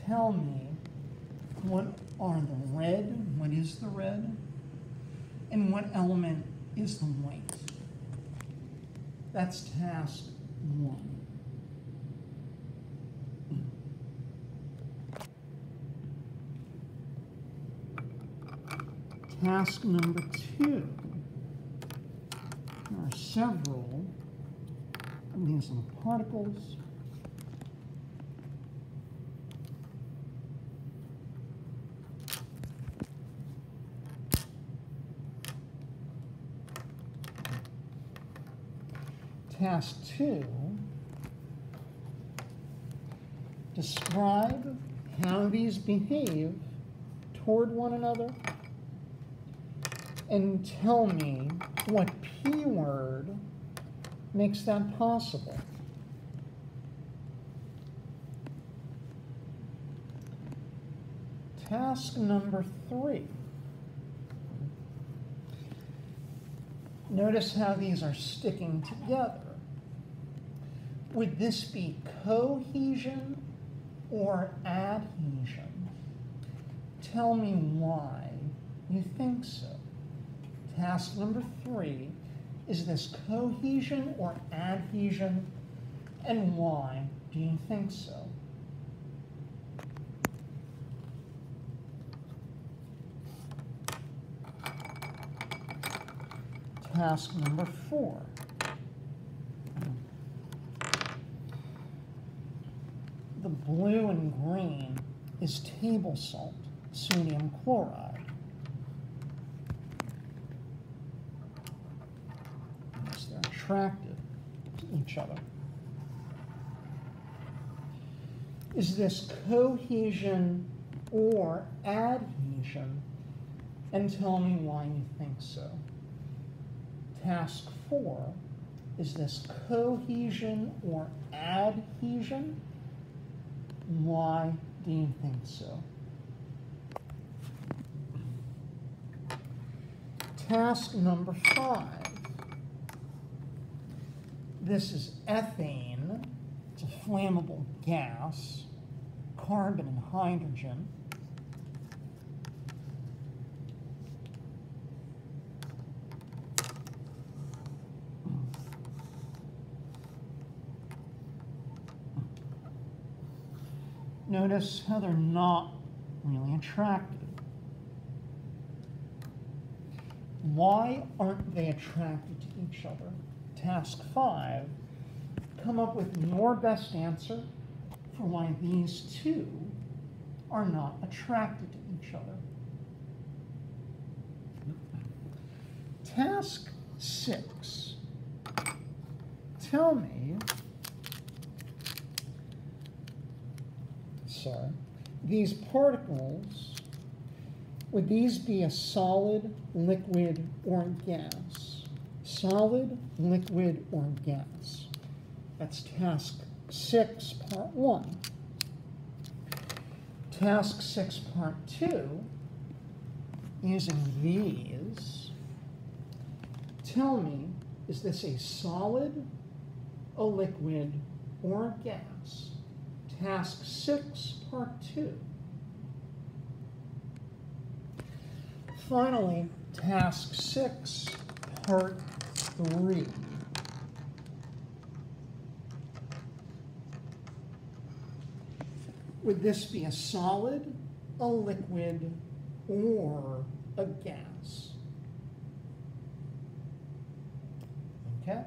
tell me what are the red, what is the red, and what element is the white. That's task 1. Task number 2. There are several of these little particles. Task 2, describe how these behave toward one another and tell me what P-word makes that possible. Task number 3. Notice how these are sticking together. Would this be cohesion or adhesion? Tell me why you think so. Task number 3, is this cohesion or adhesion, and why do you think so? Task number 4. The blue and green is table salt, sodium chloride. Yes, they're attracted to each other. Is this cohesion or adhesion? And tell me why you think so. Task 4, is this cohesion or adhesion? Why do you think so? Task number 5. This is ethane. It's a flammable gas, carbon and hydrogen. Notice how they're not really attracted. Why aren't they attracted to each other? Task 5, come up with your best answer for why these two are not attracted to each other. Task 6, tell me, these particles, would these be a solid, liquid, or gas? Solid, liquid, or gas? That's task 6, part 1. Task 6, part 2, using these, tell me, is this a solid, a liquid, or a gas? Task 6, part 2. Finally, task 6, part 3. Would this be a solid, a liquid, or a gas? Okay.